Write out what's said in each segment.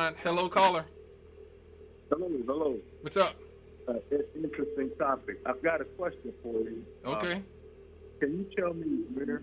Hello, caller. Hello, hello. What's up? It's an interesting topic. I've got a question for you. Okay. Can you tell me where?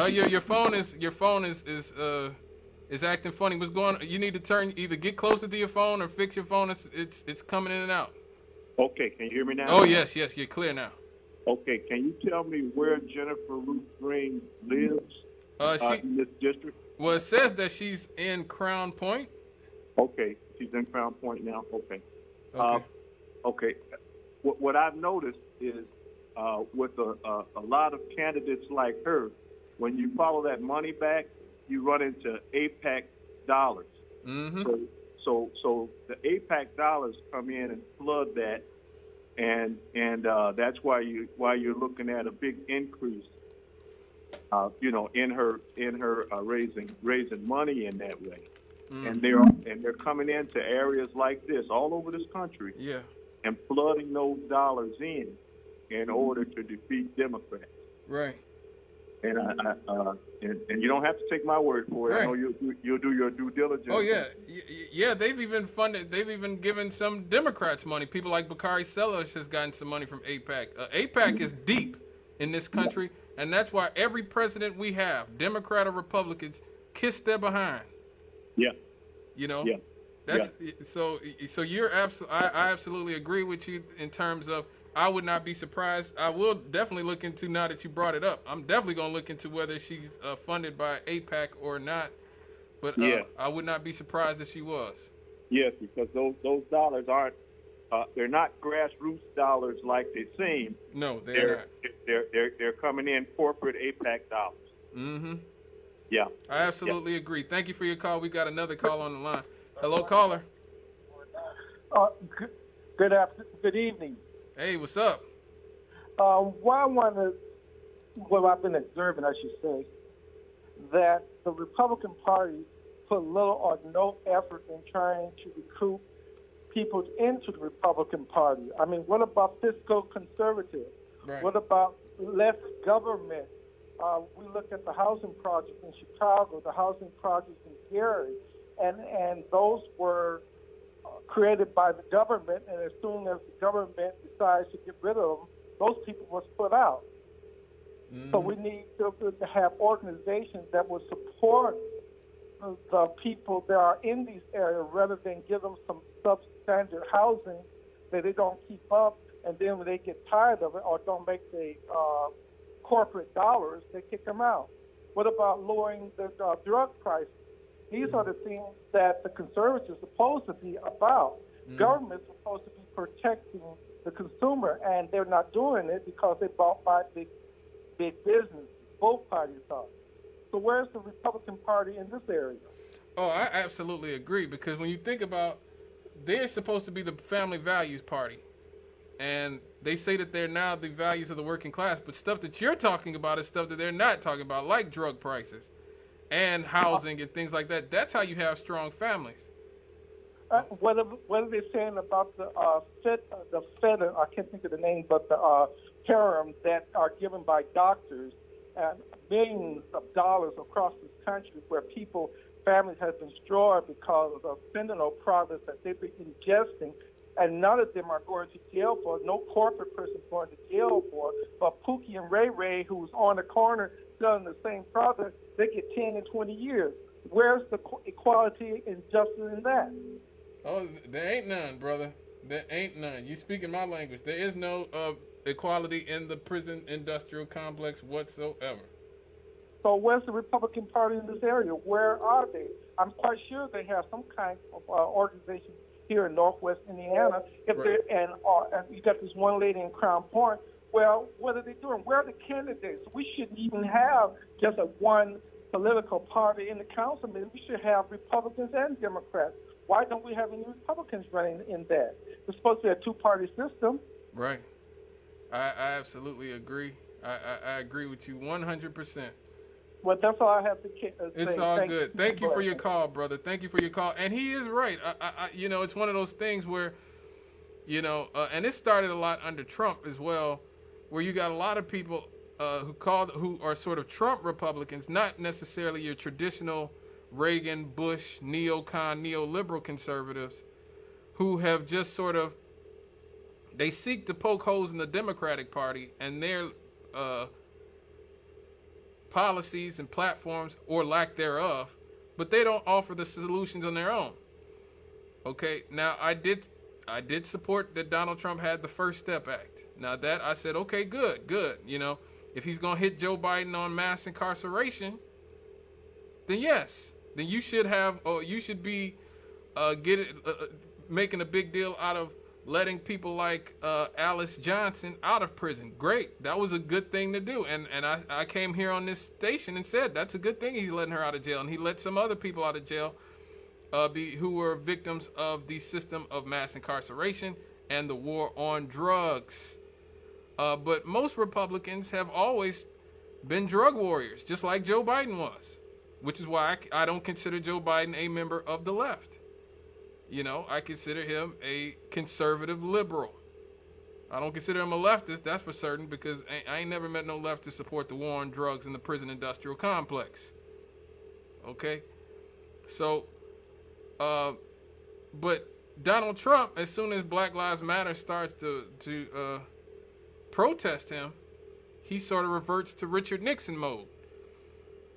Your phone is acting funny. What's going on? You need to either get closer to your phone or fix your phone. It's coming in and out. Okay, can you hear me now? Oh yes, yes, you're clear now. Okay, can you tell me where Jennifer-Ruth Green lives She in this district? Well, it says that she's in Crown Point. Okay, she's in Crown Point now. Okay. Okay. Okay. What I've noticed is with a lot of candidates like her, when you follow that money back, you run into APAC dollars. Mm-hmm. So the APAC dollars come in and flood that, and that's why you're looking at a big increase, in her raising money in that way. And they're coming into areas like this all over this country. Yeah. And flooding those dollars in order to defeat Democrats. Right. And and you don't have to take my word for it. Right. I know you'll do your due diligence. Oh yeah, yeah. They've even given some Democrats money. People like Bakari Sellers has gotten some money from APAC. APAC is deep in this country, and that's why every president we have, Democrat or Republicans, kiss their behind. Yeah. Yeah. That's so you're I absolutely agree with you in terms of. I would not be surprised. I will definitely look into, now that you brought it up, I'm definitely going to look into whether she's funded by APAC or not. But I would not be surprised if she was. Yes, because those dollars aren't, they're not grassroots dollars like they seem. No, they're not. They're coming in corporate APAC dollars. Mm-hmm. Yeah. I absolutely agree. Thank you for your call. We got another call on the line. Hello, caller. Good evening. Hey, what's up? I've been observing, I should say, that the Republican Party put little or no effort in trying to recruit people into the Republican Party. I mean, what about fiscal conservative? Right. What about less government? We look at the housing projects in Chicago, the housing projects in Gary, and those were created by the government, and as soon as the government decides to get rid of them, those people was put out. So we need to have organizations that will support the people that are in these areas rather than give them some substandard housing that they don't keep up, and then when they get tired of it or don't make the corporate dollars, they kick them out. What about lowering the drug prices? These are the things that the conservatives are supposed to be about. Government's supposed to be protecting the consumer, and they're not doing it because they bought by big business. Both parties are. So where's the Republican Party in this area? Oh, I absolutely agree, because when you think about, they're supposed to be the family values party, and they say that they're now the values of the working class, but stuff that you're talking about is stuff that they're not talking about, like drug prices and housing and things like that. That's how you have strong families. What are they saying about the Fed? I can't think of the name, but the term that are given by doctors and millions of dollars across this country, where families have been destroyed because of the fentanyl products that they've been ingesting, and none of them are going to jail for. No corporate person is going to jail for. But Pookie and Ray Ray, who's on the corner selling the same product, they get 10 and 20 years. Where's the equality and justice in that? Oh, there ain't none, brother. There ain't none. You speaking my language. There is no equality in the prison industrial complex whatsoever. So where's the Republican Party in this area? Where are they? I'm quite sure they have some kind of organization here in Northwest Indiana. And you got this one lady in Crown Point. Well, what are they doing? Where are the candidates? We shouldn't even have just one political party in the council. We should have Republicans and Democrats. Why don't we have any Republicans running in that? It's supposed to be a two-party system. Right. I absolutely agree. I agree with you 100%. Well, that's all I have to say. It's all good. Thank you for your call, brother. Thank you for your call. And he is right. It's one of those things where, and it started a lot under Trump as well, where you got a lot of people who are sort of Trump Republicans, not necessarily your traditional Reagan, Bush, neocon, neoliberal conservatives who have just sort of, they seek to poke holes in the Democratic Party and their policies and platforms or lack thereof, but they don't offer the solutions on their own. Okay, now I did support that Donald Trump had the First Step Act. Now that I said, okay, good. You know, if he's gonna hit Joe Biden on mass incarceration, then yes, then you should have, or you should be making a big deal out of letting people like Alice Johnson out of prison. Great, that was a good thing to do, and I came here on this station and said that's a good thing he's letting her out of jail, and he let some other people out of jail who were victims of the system of mass incarceration and the war on drugs. But most Republicans have always been drug warriors, just like Joe Biden was, which is why I don't consider Joe Biden a member of the left. You know, I consider him a conservative liberal. I don't consider him a leftist, that's for certain, because I ain't never met no leftist support the war on drugs and the prison industrial complex. Okay? So, but Donald Trump, as soon as Black Lives Matter starts to protest him, he sort of reverts to Richard Nixon mode.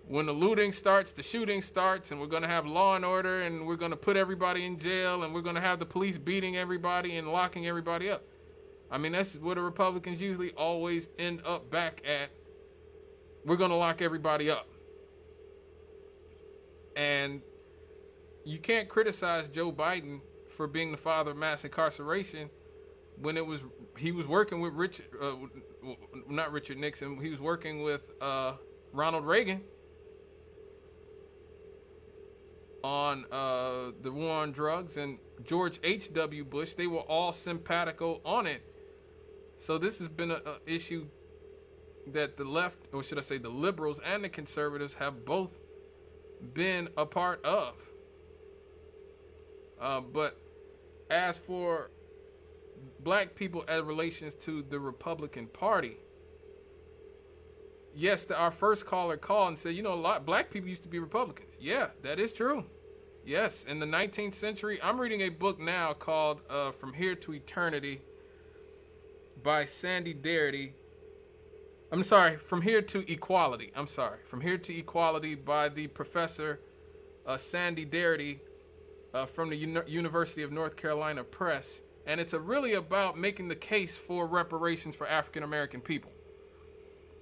When the looting starts, the shooting starts, and we're going to have law and order, and we're going to put everybody in jail, and we're going to have the police beating everybody and locking everybody up. I mean, that's what the Republicans usually always end up back at. We're going to lock everybody up. And you can't criticize Joe Biden for being the father of mass incarceration when he was working with not Richard Nixon, he was working with Ronald Reagan on the war on drugs, and George H.W. Bush. They were all simpatico on it. So this has been an issue that the left, or should I say the liberals and the conservatives, have both been a part of. But as for black people as relations to the Republican Party, yes, our first caller called and said, you know, a lot black people used to be Republicans. Yeah, that is true. Yes, in the 19th century, I'm reading a book now called From Here to Eternity by Sandy Darity. I'm sorry, From Here to Equality. I'm sorry, From Here to Equality by the professor Sandy Darity from the University of North Carolina Press. And it's really about making the case for reparations for African American people.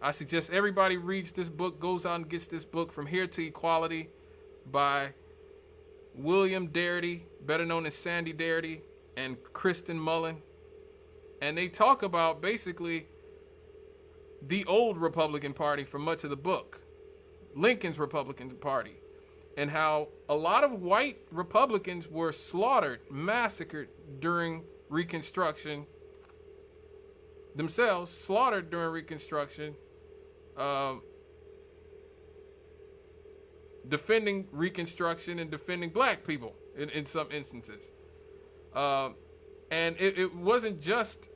I suggest everybody reads this book, goes out and gets this book, From Here to Equality by William Darity, better known as Sandy Darity, and Kristen Mullen. And they talk about basically the old Republican Party for much of the book, Lincoln's Republican Party, and how a lot of white Republicans were slaughtered, massacred during Reconstruction, themselves slaughtered during Reconstruction, defending Reconstruction and defending black people in some instances. And it wasn't just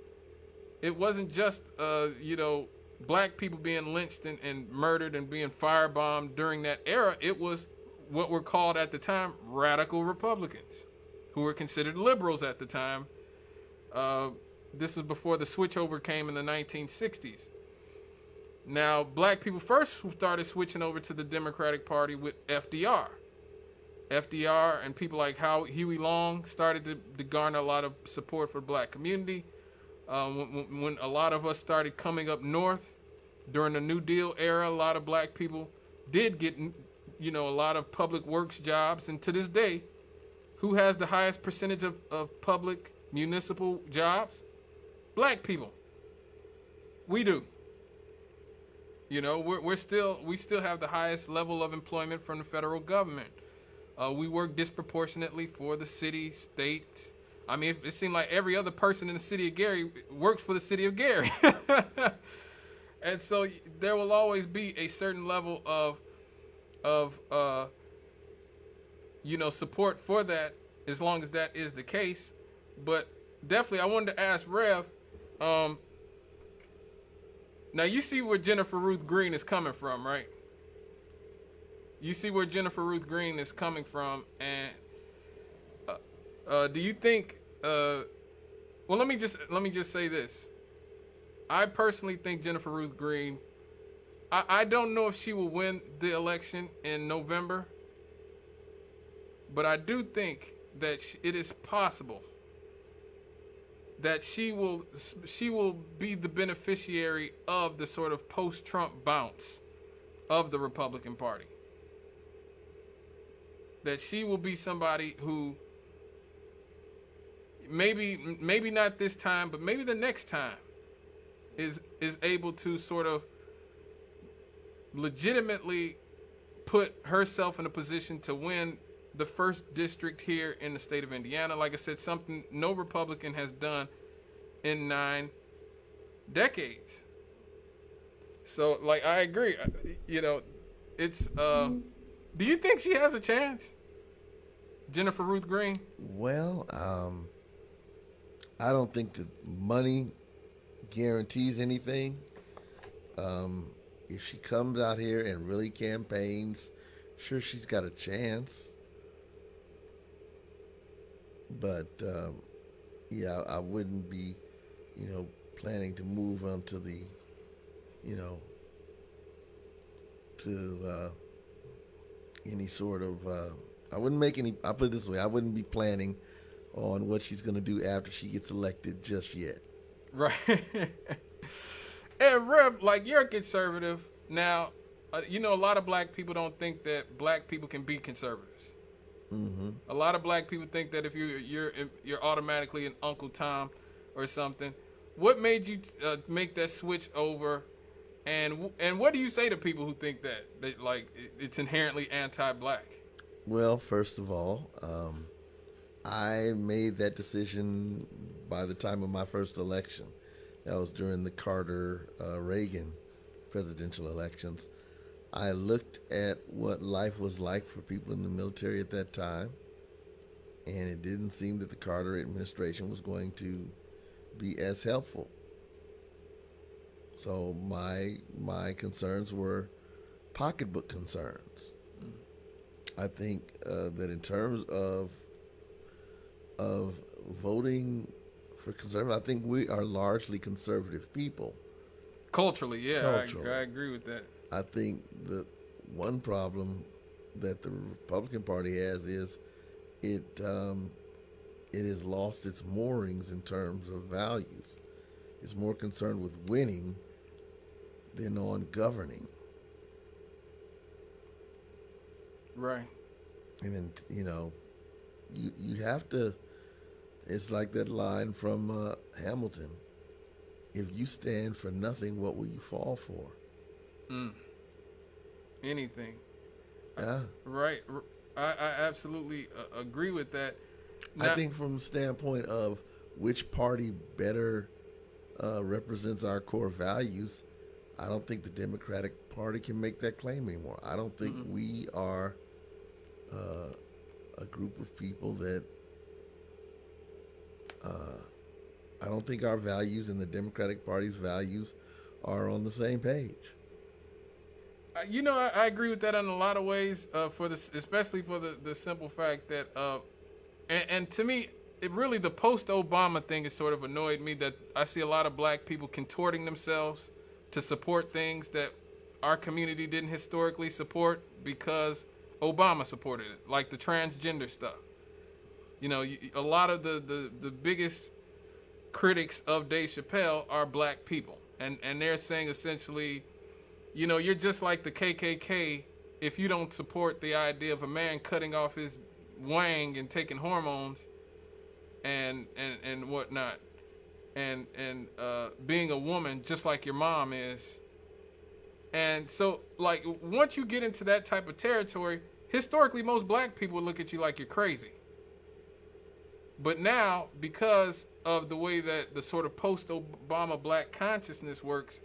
you know, black people being lynched and murdered and being firebombed during that era. It was what were called at the time radical Republicans, who were considered liberals at the time. This was before the switchover came in the 1960s. Now, black people first started switching over to the Democratic Party with FDR. FDR and people like Huey Long started to garner a lot of support for the black community. When a lot of us started coming up north during the New Deal era, a lot of black people did get, you know, a lot of public works jobs. And to this day, who has the highest percentage of public municipal jobs? Black people. We do. You know, we still have the highest level of employment from the federal government. We work disproportionately for the city, states. I mean, it seemed like every other person in the city of Gary works for the city of Gary. And so there will always be a certain level of you know, support for that, as long as that is the case. But definitely, I wanted to ask Rev, now you see where Jennifer-Ruth Green is coming from, right? you see where Jennifer-Ruth Green is coming from, and do you think? Well, let me just say this. I personally think Jennifer-Ruth Green. I don't know if she will win the election in November, but I do think that it is possible that she will be the beneficiary of the sort of post-Trump bounce of the Republican Party. That she will be somebody who maybe not this time, but maybe the next time is able to sort of legitimately put herself in a position to win the first district here in the state of Indiana. Like I said, something no Republican has done in 9 decades. So, like, I agree. You know, it's. Do you think she has a chance, Jennifer-Ruth Green? Well, I don't think that money guarantees anything. If she comes out here and really campaigns, sure, she's got a chance. But yeah, I wouldn't be, planning to move on to the, to any sort of. I wouldn't make any. I'll put it this way: I wouldn't be planning on what she's going to do after she gets elected just yet. Right. And Rev, like, you're a conservative now. A lot of black people don't think that black people can be conservatives. Mm-hmm. A lot of black people think that if you're automatically an Uncle Tom or something. What made you make that switch over? And what do you say to people who think that like it's inherently anti-black? Well, first of all, I made that decision by the time of my first election. That was during the Carter-Reagan presidential elections. I looked at what life was like for people in the military at that time, and it didn't seem that the Carter administration was going to be as helpful. So my concerns were pocketbook concerns. I think that in terms of voting for conservative, I think we are largely conservative people. Culturally, yeah, Culturally. I agree with that. I think the one problem that the Republican Party has is it has lost its moorings in terms of values. It's more concerned with winning than on governing. Right. And then, you have to. It's like that line from Hamilton. If you stand for nothing, what will you fall for? Anything. Yeah. Right. I absolutely agree with that. I think from the standpoint of which party better represents our core values, I don't think the Democratic Party can make that claim anymore. I don't think we are a group of people that I don't think our values and the Democratic Party's values are on the same page. I agree with that in a lot of ways. Especially for the simple fact that, and to me, the post-Obama thing has sort of annoyed me. That I see a lot of black people contorting themselves to support things that our community didn't historically support because Obama supported it, like the transgender stuff. A lot of the biggest critics of Dave Chappelle are black people, and they're saying essentially, you're just like the KKK if you don't support the idea of a man cutting off his wang and taking hormones and whatnot, and being a woman just like your mom is. And so, like, once you get into that type of territory, historically most black people look at you like you're crazy. But now, because of the way that the sort of post-Obama black consciousness works,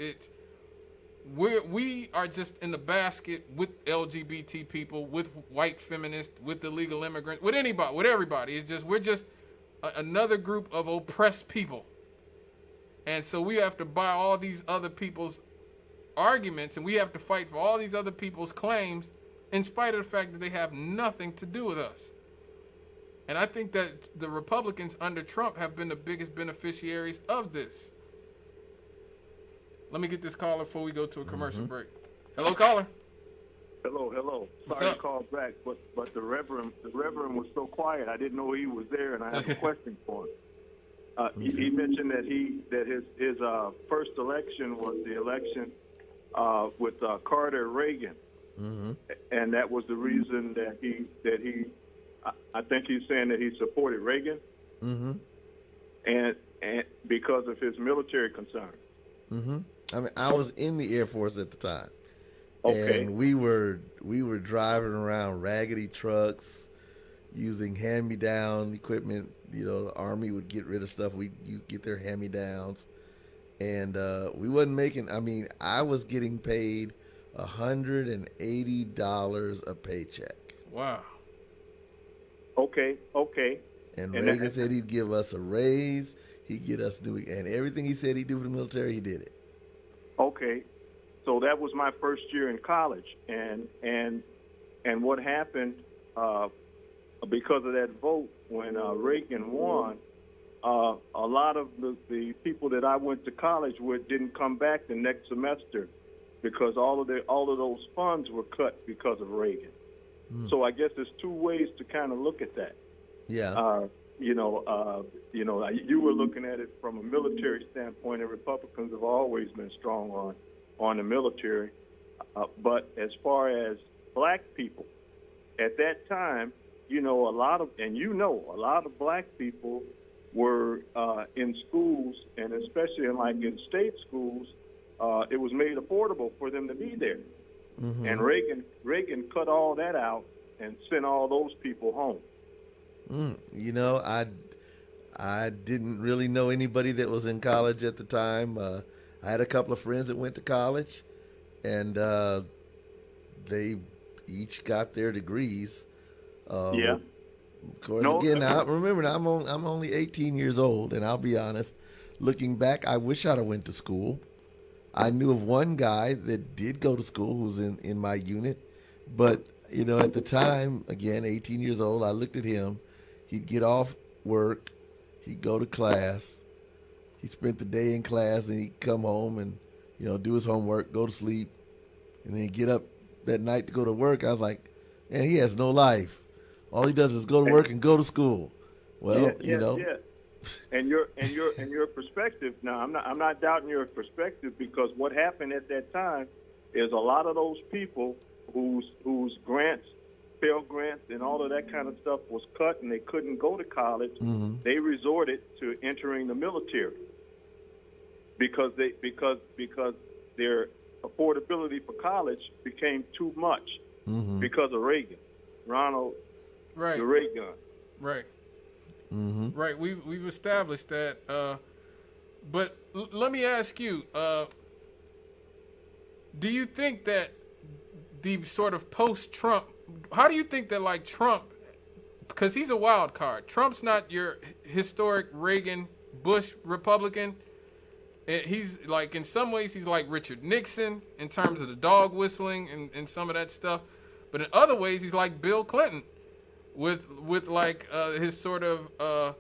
we are just in the basket with LGBT people, with white feminists, with illegal immigrants, with anybody, with everybody. We're just another group of oppressed people. And so we have to buy all these other people's arguments, and we have to fight for all these other people's claims in spite of the fact that they have nothing to do with us. And I think that the Republicans under Trump have been the biggest beneficiaries of this. Let me get this caller before we go to a commercial break. Hello, caller. Hello. What's Sorry up? to call back, but the Reverend was so quiet. I didn't know he was there, and I have a question for him. He mentioned that his first election was the election with Carter Reagan, and that was the reason that he I think he's saying that he supported Reagan, and because of his military concerns. I mean, I was in the Air Force at the time. Okay. And we were driving around raggedy trucks, using hand-me-down equipment. You know, the Army would get rid of stuff. You'd get their hand-me-downs. And we wasn't making, I mean, I was getting paid $180 a paycheck. Wow. Okay. And Reagan said he'd give us a raise. He'd get us new, and everything he said he'd do for the military, he did it. Okay. So that was my first year in college, and what happened because of that vote when Reagan won, a lot of the people that I went to college with didn't come back the next semester because all of those funds were cut because of Reagan. So I guess there's two ways to kind of look at that. Yeah. You were looking at it from a military standpoint, and Republicans have always been strong on the military. But as far as black people, at that time, a lot of black people were in schools, and especially in state schools, it was made affordable for them to be there. And Reagan cut all that out and sent all those people home. I didn't really know anybody that was in college at the time. I had a couple of friends that went to college, and they each got their degrees. Of course, now remember, I'm only 18 years old, and I'll be honest, looking back, I wish I'd have went to school. I knew of one guy that did go to school who was in my unit, but at the time, again, 18 years old, I looked at him. He'd get off work, he'd go to class, he spent the day in class, and he'd come home and do his homework, go to sleep, and then he'd get up that night to go to work. I was like, man, he has no life. All he does is go to work and go to school. Well, Yeah. And your perspective. Now, I'm not doubting your perspective, because what happened at that time is a lot of those people whose grants, Pell Grants, and all of that kind of stuff was cut, and they couldn't go to college. They resorted to entering the military because their affordability for college became too much because of Reagan, Ronald Reagan. Right. Right. We've established that. But let me ask you: do you think that the sort of post-Trump? How do you think that, like, Trump, because he's a wild card. Trump's not your historic Reagan, Bush Republican. He's like, in some ways, he's like Richard Nixon in terms of the dog whistling and some of that stuff. But in other ways, he's like Bill Clinton with like his sort of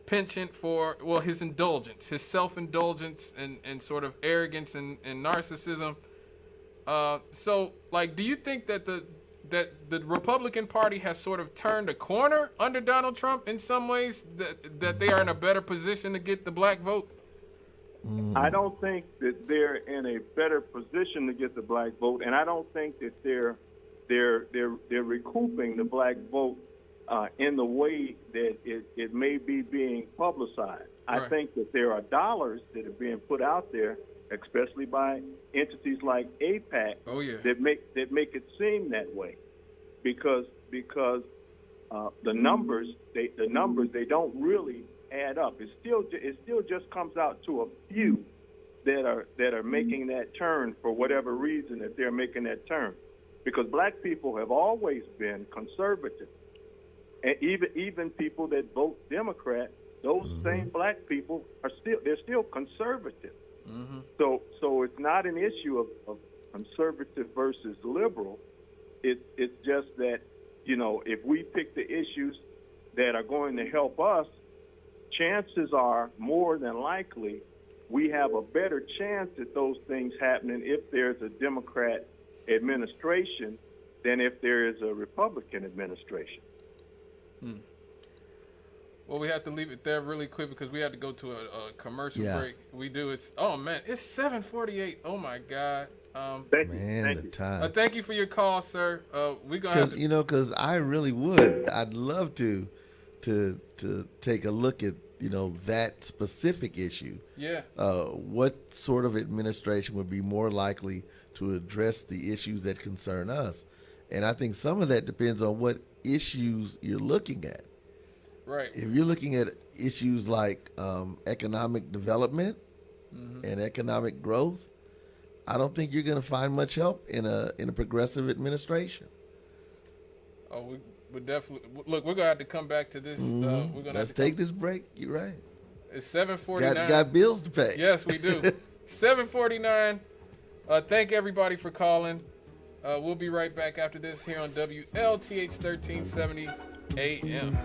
penchant for, his indulgence, his self-indulgence and sort of arrogance and narcissism. So, like, do you think that the Republican Party has sort of turned a corner under Donald Trump in some ways, that they are in a better position to get the black vote? I don't think that they're in a better position to get the black vote, and I don't think that they're recouping the black vote in the way that it may be being publicized. Right. I think that there are dollars that are being put out there, especially by entities like AIPAC, that make it seem that way, because the numbers they don't really add up. It still just comes out to a few that are making that turn for whatever reason that they're making that turn, because black people have always been conservative, and even people that vote Democrat, those same black people they're still conservative. So it's not an issue of conservative versus liberal. It's just that, if we pick the issues that are going to help us, chances are more than likely we have a better chance at those things happening if there's a Democrat administration than if there is a Republican administration. Well, we have to leave it there really quick because we have to go to a commercial break. We do. It's 7:48. Oh my God. Thank Man, you. the time. Thank you for your call, sir. We're gonna have to, because I really would. I'd love to take a look at that specific issue. Yeah. What sort of administration would be more likely to address the issues that concern us? And I think some of that depends on what issues you're looking at. Right. If you're looking at issues like economic development and economic growth, I don't think you're going to find much help in a progressive administration. Oh, we definitely look. We're gonna have to come back to this. We're gonna Let's take this break. You're right. It's 7:49. Got bills to pay. Yes, we do. 7:49. Thank everybody for calling. We'll be right back after this here on WLTH 1370 AM.